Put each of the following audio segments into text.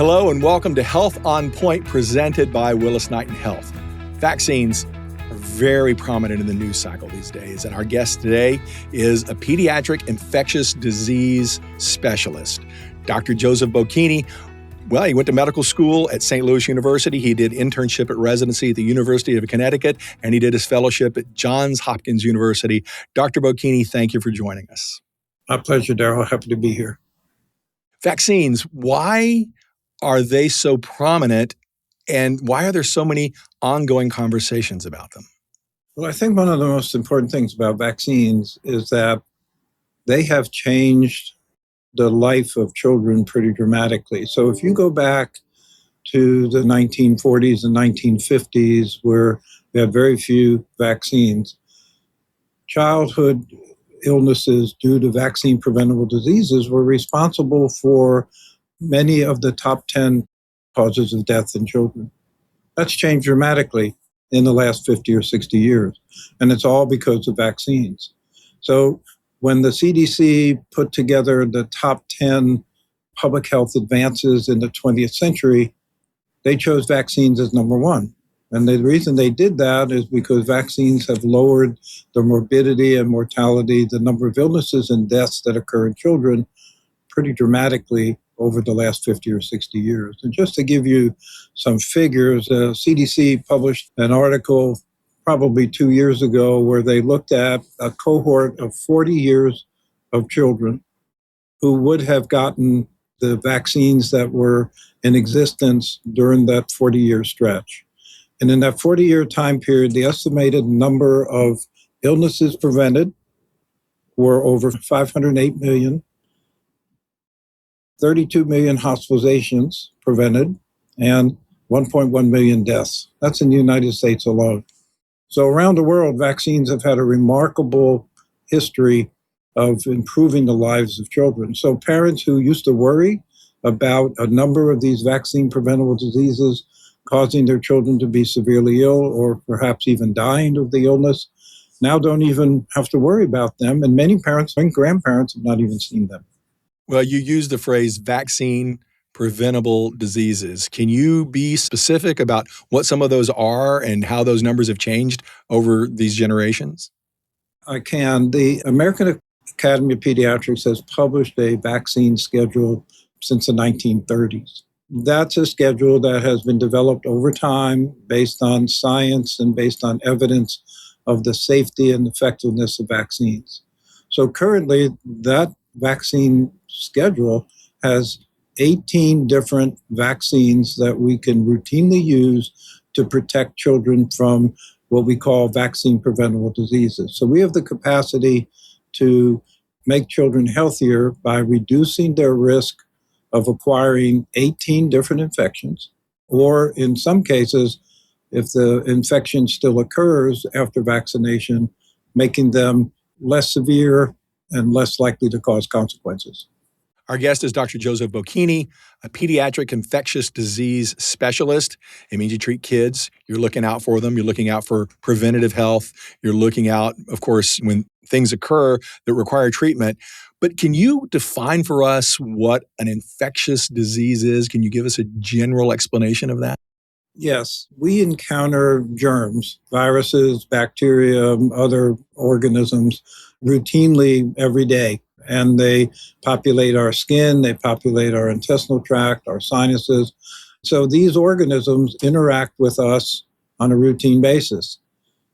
Hello and welcome to Health on Point, presented by Willis Knighton Health. Vaccines are very prominent in the news cycle these days, and our guest today is a pediatric infectious disease specialist, Dr. Joseph Bocchini. Well, he went to medical school at St. Louis University. He did internship at residency at the University of Connecticut, and he did his fellowship at Johns Hopkins University. Dr. Bocchini, thank you for joining us. My pleasure, Daryl. Happy to be here. Vaccines, why are they so prominent, and why are there so many ongoing conversations about them? Well, I think one of the most important things about vaccines is that they have changed the life of children pretty dramatically. So if you go back to the 1940s and 1950s, where we had very few vaccines, childhood illnesses due to vaccine-preventable diseases were responsible for many of the top 10 causes of death in children. That's changed dramatically in the last 50 or 60 years, and it's all because of vaccines. So when the CDC put together the top 10 public health advances in the 20th century, they chose vaccines as number one. And the reason they did that is because vaccines have lowered the morbidity and mortality, the number of illnesses and deaths that occur in children pretty dramatically over the last 50 or 60 years. And just to give you some figures, CDC published an article probably 2 years ago where they looked at a cohort of 40 years of children who would have gotten the vaccines that were in existence during that 40-year stretch. And in that 40-year time period, the estimated number of illnesses prevented were over 508 million. 32 million hospitalizations prevented, and 1.1 million deaths. That's in the United States alone. So around the world, vaccines have had a remarkable history of improving the lives of children. So parents who used to worry about a number of these vaccine-preventable diseases causing their children to be severely ill or perhaps even dying of the illness now don't even have to worry about them. And many parents and grandparents have not even seen them. Well, you used the phrase vaccine-preventable diseases. Can you be specific about what some of those are and how those numbers have changed over these generations? I can. The American Academy of Pediatrics has published a vaccine schedule since the 1930s. That's a schedule that has been developed over time based on science and based on evidence of the safety and effectiveness of vaccines. So currently, that vaccine schedule has 18 different vaccines that we can routinely use to protect children from what we call vaccine-preventable diseases. So we have the capacity to make children healthier by reducing their risk of acquiring 18 different infections, or in some cases, if the infection still occurs after vaccination, making them less severe and less likely to cause consequences. Our guest is Dr. Joseph Bocchini, a pediatric infectious disease specialist. It means you treat kids. You're looking out for them. You're looking out for preventative health. You're looking out, of course, when things occur that require treatment. But can you define for us what an infectious disease is? Can you give us a general explanation of that? Yes, we encounter germs, viruses, bacteria, other organisms routinely every day. And they populate our skin, they populate our intestinal tract, our sinuses. So these organisms interact with us on a routine basis.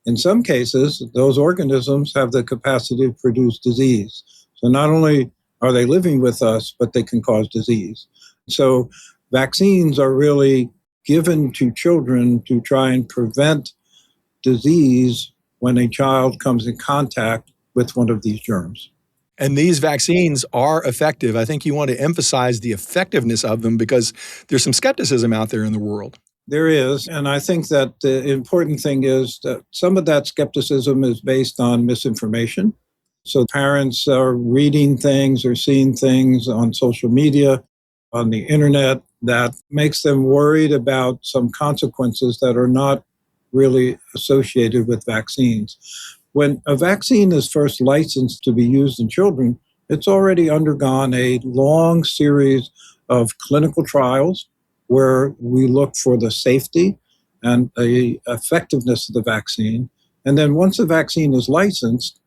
In some cases, those organisms have the capacity to produce disease. So not only are they living with us, but they can cause disease. So vaccines are really given to children to try and prevent disease when a child comes in contact with one of these germs. And these vaccines are effective. I think you want to emphasize the effectiveness of them because there's some skepticism out there in the world. There is, and I think that the important thing is that some of that skepticism is based on misinformation. So parents are reading things or seeing things on social media, on the internet, that makes them worried about some consequences that are not really associated with vaccines. When a vaccine is first licensed to be used in children, it's already undergone a long series of clinical trials where we look for the safety and the effectiveness of the vaccine. And then once the vaccine is licensed,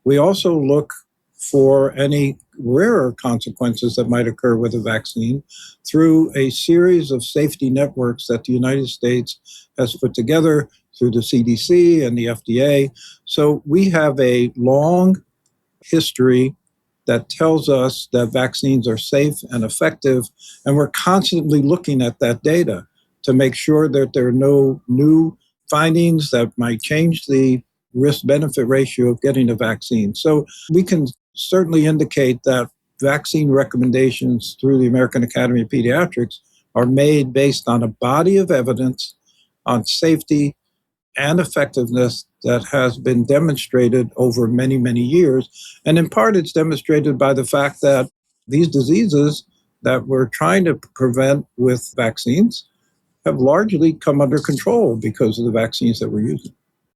we also look for any rarer consequences that might occur with a vaccine through a series of safety networks that the United States has put together through the CDC and the FDA. So we have a long history that tells us that vaccines are safe and effective, and we're constantly looking at that data to make sure that there are no new findings that might change the risk-benefit ratio of getting a vaccine. So we can certainly indicate that vaccine recommendations through the American Academy of Pediatrics are made based on a body of evidence on safety and effectiveness that has been demonstrated over many, many years. And in part, it's demonstrated by the fact that these diseases that we're trying to prevent with vaccines have largely come under control because of the vaccines that we're using.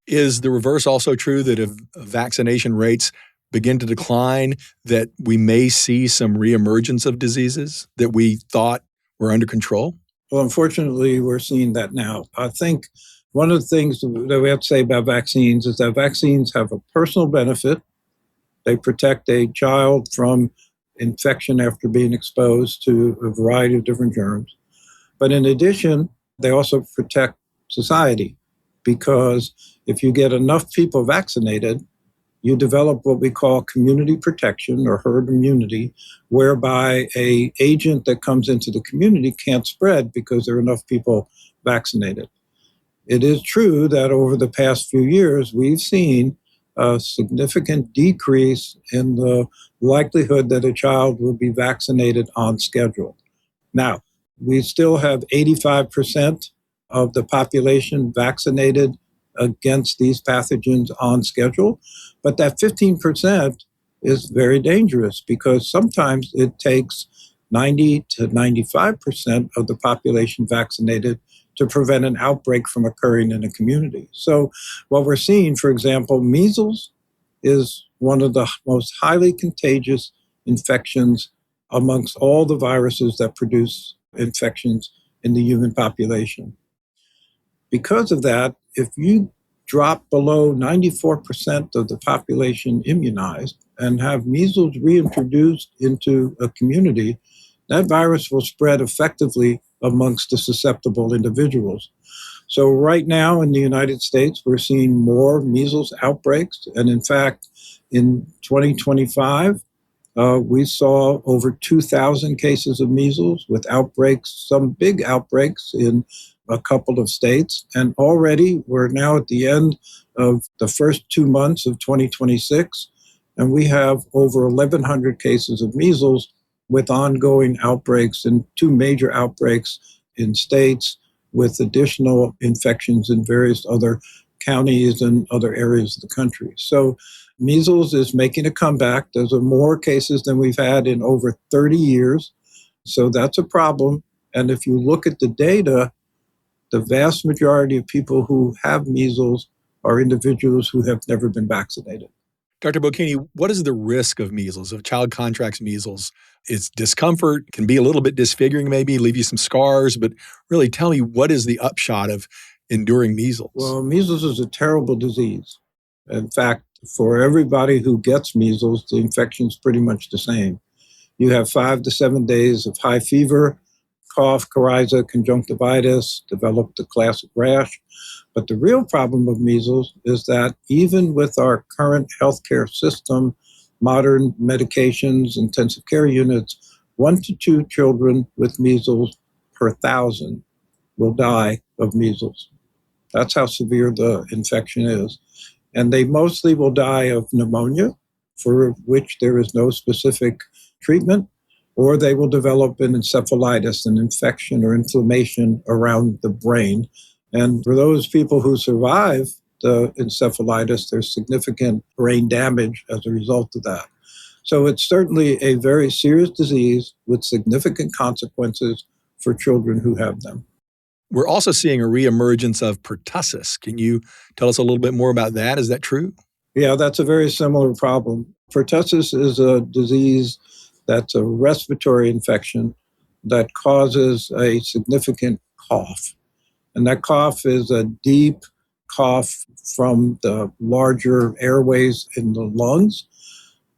Is the reverse also true, that if vaccination rates begin to decline, that we may see some reemergence of diseases that we thought were under control? Well, unfortunately, we're seeing that now. I think one of the things that we have to say about vaccines is that vaccines have a personal benefit. They protect a child from infection after being exposed to a variety of different germs. But in addition, they also protect society, because if you get enough people vaccinated, you develop what we call community protection or herd immunity, whereby an agent that comes into the community can't spread because there are enough people vaccinated. It is true that over the past few years, we've seen a significant decrease in the likelihood that a child will be vaccinated on schedule. Now, we still have 85% of the population vaccinated against these pathogens on schedule, but that 15% is very dangerous because sometimes it takes 90 to 95% of the population vaccinated to prevent an outbreak from occurring in a community. So what we're seeing, for example, measles is one of the most highly contagious infections amongst all the viruses that produce infections in the human population. Because of that, if you drop below 94% of the population immunized and have measles reintroduced into a community, that virus will spread effectively amongst the susceptible individuals. So right now in the United States, we're seeing more measles outbreaks. And in fact, in 2025, we saw over 2,000 cases of measles with outbreaks, some big outbreaks in a couple of states. And already we're now at the end of the first 2 months of 2026, and we have over 1,100 cases of measles with ongoing outbreaks and 2 major outbreaks in states with additional infections in various other counties and other areas of the country. So measles is making a comeback. Those are more cases than we've had in over 30 years. So that's a problem. And if you look at the data, the vast majority of people who have measles are individuals who have never been vaccinated. Dr. Bocchini, what is the risk of measles? If a child contracts measles, it's discomfort, can be a little bit disfiguring maybe, leave you some scars, but really tell me, what is the upshot of enduring measles? Well, measles is a terrible disease. In fact, for everybody who gets measles, the infection is pretty much the same. You have 5 to 7 days of high fever, cough, coryza, conjunctivitis, develop the classic rash. But the real problem of measles is that even with our current healthcare system, modern medications, intensive care units, 1 to 2 children with measles per 1,000 will die of measles. That's how severe the infection is. And they mostly will die of pneumonia, for which there is no specific treatment, or they will develop an encephalitis, an infection or inflammation around the brain. And for those people who survive the encephalitis, there's significant brain damage as a result of that. So it's certainly a very serious disease with significant consequences for children who have them. We're also seeing a reemergence of pertussis. Can you tell us a little bit more about that? Is that true? Yeah, that's a very similar problem. Pertussis is a disease that's a respiratory infection that causes a significant cough. And that cough is a deep cough from the larger airways in the lungs.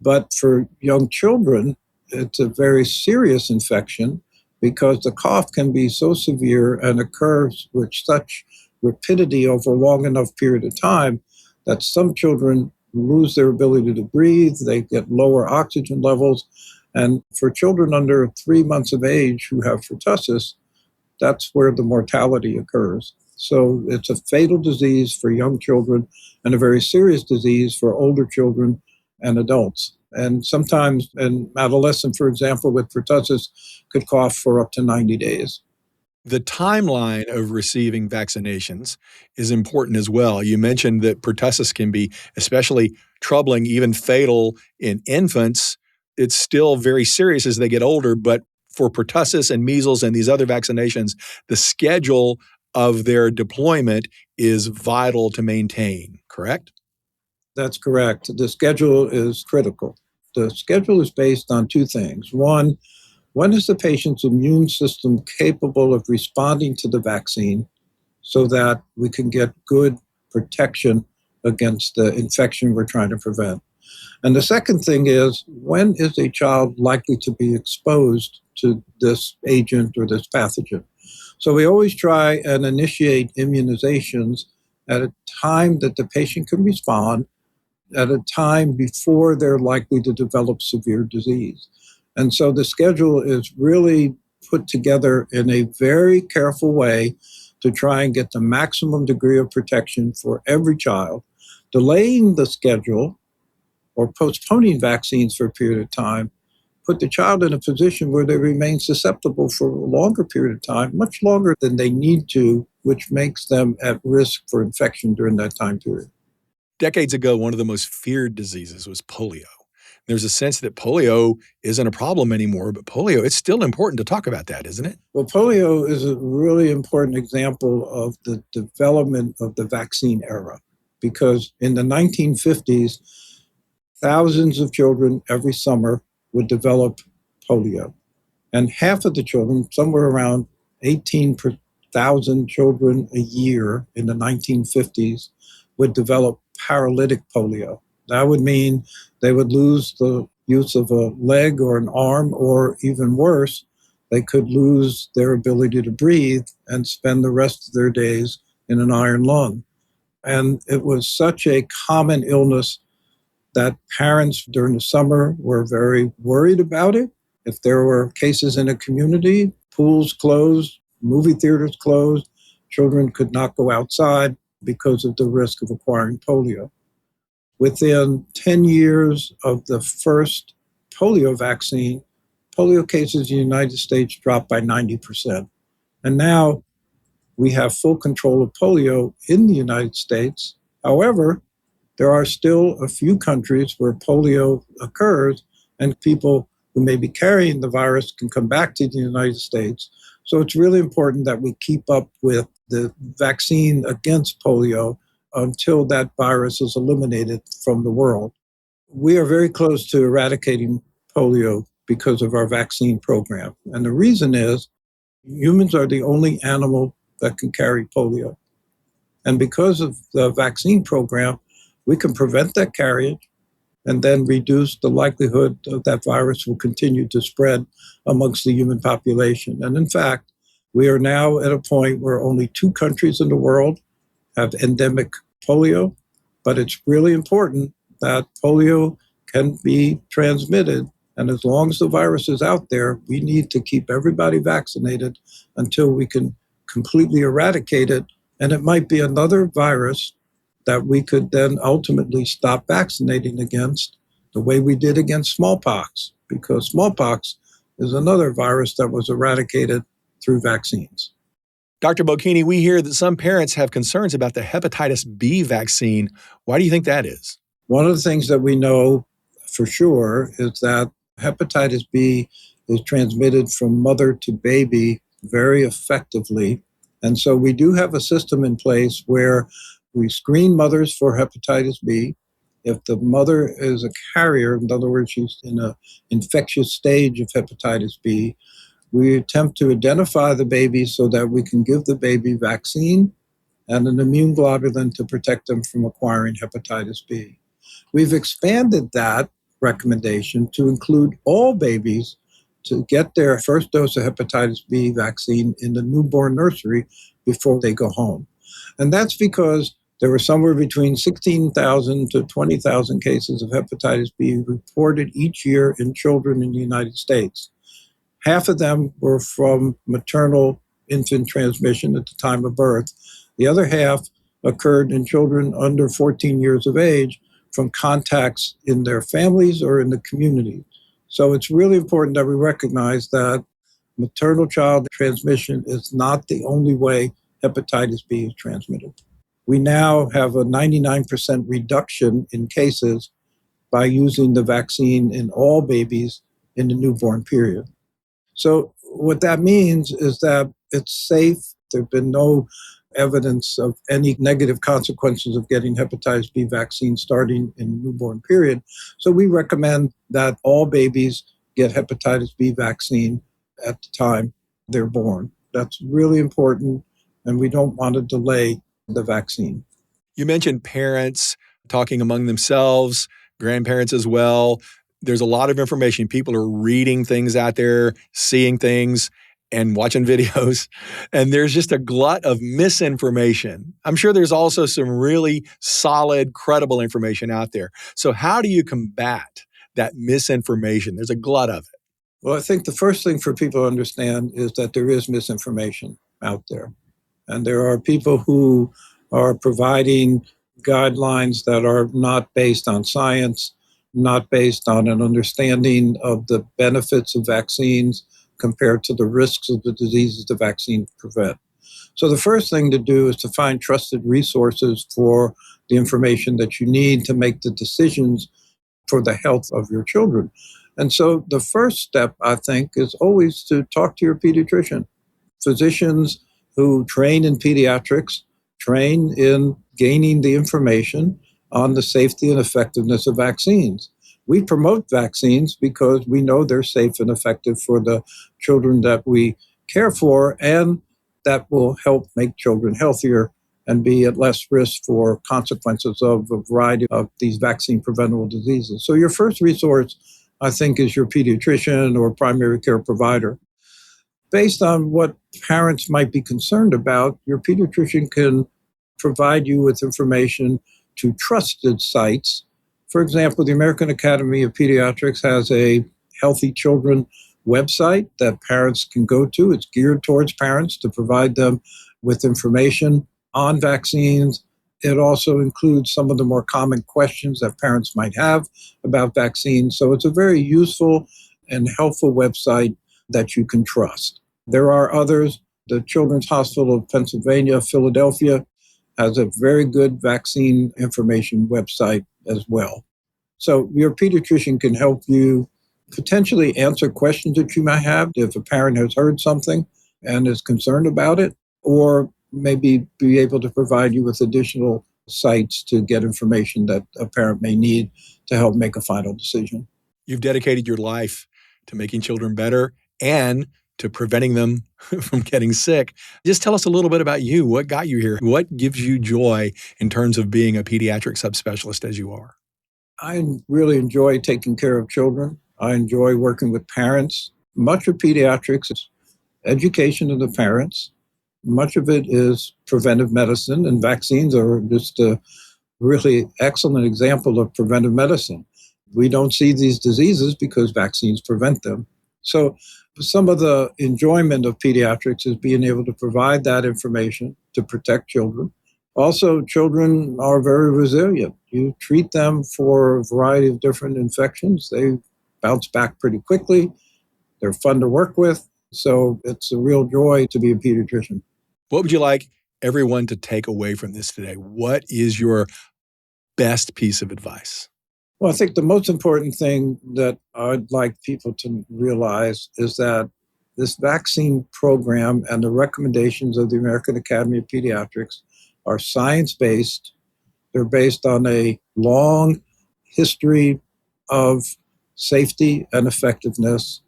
But for young children, it's a very serious infection because the cough can be so severe and occurs with such rapidity over a long enough period of time that some children lose their ability to breathe, they get lower oxygen levels. And for children under 3 months of age who have pertussis, that's where the mortality occurs. So it's a fatal disease for young children and a very serious disease for older children and adults. And sometimes an adolescent, for example, with pertussis could cough for up to 90 days. The timeline of receiving vaccinations is important as well. You mentioned that pertussis can be especially troubling, even fatal in infants. It's still very serious as they get older, but for pertussis and measles and these other vaccinations, the schedule of their deployment is vital to maintain, correct? That's correct. The schedule is critical. The schedule is based on two things. One, when is the patient's immune system capable of responding to the vaccine so that we can get good protection against the infection we're trying to prevent? And the second thing is, when is a child likely to be exposed to this agent or this pathogen? So we always try and initiate immunizations at a time that the patient can respond, at a time before they're likely to develop severe disease. And so the schedule is really put together in a very careful way to try and get the maximum degree of protection for every child. Delaying the schedule or postponing vaccines for a period of time put the child in a position where they remain susceptible for a longer period of time, much longer than they need to, which makes them at risk for infection during that time period. Decades ago, one of the most feared diseases was polio. There's a sense that polio isn't a problem anymore, but polio, it's still important to talk about that, isn't it? Well, polio is a really important example of the development of the vaccine era, because in the 1950s, thousands of children every summer would develop polio. And half of the children, somewhere around 18,000 children a year in the 1950s, would develop paralytic polio. That would mean they would lose the use of a leg or an arm, or even worse, they could lose their ability to breathe and spend the rest of their days in an iron lung. And it was such a common illness that parents during the summer were very worried about it. If there were cases in a community, pools closed, movie theaters closed, children could not go outside because of the risk of acquiring polio. Within 10 years of the first polio vaccine, polio cases in the United States dropped by 90%. And now we have full control of polio in the United States. However, there are still a few countries where polio occurs and people who may be carrying the virus can come back to the United States. So it's really important that we keep up with the vaccine against polio until that virus is eliminated from the world. We are very close to eradicating polio because of our vaccine program. And the reason is humans are the only animal that can carry polio. And because of the vaccine program, we can prevent that carriage and then reduce the likelihood of that virus will continue to spread amongst the human population. And in fact, we are now at a point where only 2 countries in the world have endemic polio, but it's really important that polio can be transmitted. And as long as the virus is out there, we need to keep everybody vaccinated until we can completely eradicate it. And it might be another virus that we could then ultimately stop vaccinating against, the way we did against smallpox, because smallpox is another virus that was eradicated through vaccines. Dr. Bocchini, we hear that some parents have concerns about the hepatitis B vaccine. Why do you think that is? One of the things that we know for sure is that hepatitis B is transmitted from mother to baby very effectively. And so we do have a system in place where we screen mothers for hepatitis B. If the mother is a carrier, in other words, she's in an infectious stage of hepatitis B, We attempt to identify the baby so that we can give the baby vaccine and an immune globulin to protect them from acquiring hepatitis B. We've expanded that recommendation to include all babies to get their first dose of hepatitis B vaccine in the newborn nursery before they go home. And that's because there were somewhere between 16,000 to 20,000 cases of hepatitis B reported each year in children in the United States. Half of them were from maternal infant transmission at the time of birth. The other half occurred in children under 14 years of age from contacts in their families or in the community. So it's really important that we recognize that maternal child transmission is not the only way hepatitis B is transmitted. We now have a 99% reduction in cases by using the vaccine in all babies in the newborn period. So what that means is that it's safe. There have been no evidence of any negative consequences of getting hepatitis B vaccine starting in the newborn period. So we recommend that all babies get hepatitis B vaccine at the time they're born. That's really important, and we don't want to delay the vaccine. You mentioned parents talking among themselves, grandparents as well. There's a lot of information. People are reading things out there, seeing things, and watching videos. And there's just a glut of misinformation. I'm sure there's also some really solid, credible information out there. So how do you combat that misinformation? There's a glut of it. Well, I think the first thing for people to understand is that there is misinformation out there. And there are people who are providing guidelines that are not based on science, not based on an understanding of the benefits of vaccines compared to the risks of the diseases the vaccines prevent. So the first thing to do is to find trusted resources for the information that you need to make the decisions for the health of your children. And so the first step, I think, is always to talk to your pediatrician. Physicians who train in pediatrics train in gaining the information on the safety and effectiveness of vaccines. We promote vaccines because we know they're safe and effective for the children that we care for, and that will help make children healthier and be at less risk for consequences of a variety of these vaccine-preventable diseases. So your first resource, I think, is your pediatrician or primary care provider. Based on what parents might be concerned about, your pediatrician can provide you with information to trusted sites. For example, the American Academy of Pediatrics has a Healthy Children website that parents can go to. It's geared towards parents to provide them with information on vaccines. It also includes some of the more common questions that parents might have about vaccines. So it's a very useful and helpful website that you can trust. There are others. The Children's Hospital of Pennsylvania, Philadelphia, has a very good vaccine information website as well. So your pediatrician can help you potentially answer questions that you might have if a parent has heard something and is concerned about it, or maybe be able to provide you with additional sites to get information that a parent may need to help make a final decision. You've dedicated your life to making children better and to preventing them from getting sick. Just tell us a little bit about you. What got you here? What gives you joy in terms of being a pediatric subspecialist as you are? I really enjoy taking care of children. I enjoy working with parents. Much of pediatrics is education of the parents. Much of it is preventive medicine, and vaccines are just a really excellent example of preventive medicine. We don't see these diseases because vaccines prevent them. So some of the enjoyment of pediatrics is being able to provide that information to protect children. Also, children are very resilient. You treat them for a variety of different infections. They bounce back pretty quickly. They're fun to work with. So it's a real joy to be a pediatrician. What would you like everyone to take away from this today? What is your best piece of advice? Well, I think the most important thing that I'd like people to realize is that this vaccine program and the recommendations of the American Academy of Pediatrics are science-based. They're based on a long history of safety and effectiveness.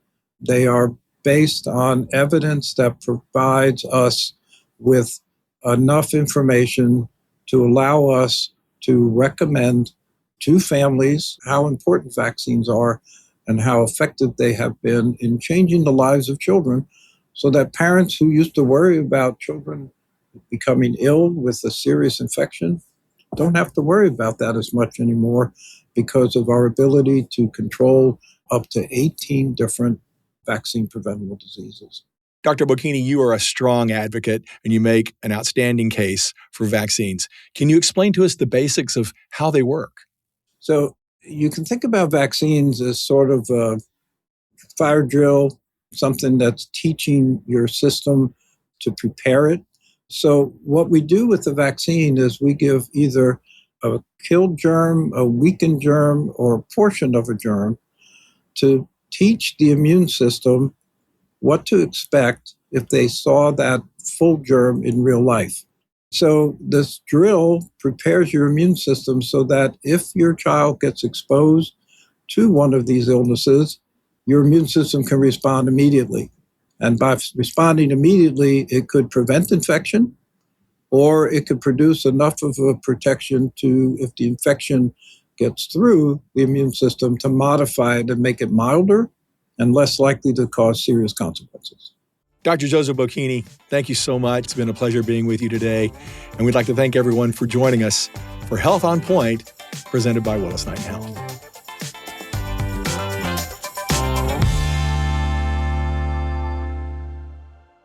They are based on evidence that provides us with enough information to allow us to recommend to families how important vaccines are and how effective they have been in changing the lives of children, so that parents who used to worry about children becoming ill with a serious infection don't have to worry about that as much anymore because of our ability to control up to 18 different vaccine preventable diseases. Dr. Bocchini, you are a strong advocate and you make an outstanding case for vaccines. Can you explain to us the basics of how they work? So you can think about vaccines as sort of a fire drill, something that's teaching your system to prepare it. So what we do with the vaccine is we give either a killed germ, a weakened germ, or a portion of a germ to teach the immune system what to expect if they saw that full germ in real life. So this drill prepares your immune system so that if your child gets exposed to one of these illnesses, your immune system can respond immediately. And by responding immediately, it could prevent infection, or it could produce enough of a protection to, if the infection gets through the immune system, to modify it and make it milder and less likely to cause serious consequences. Dr. Joseph Bocchini, thank you so much. It's been a pleasure being with you today. And we'd like to thank everyone for joining us for Health on Point, presented by Willis Knighton Health.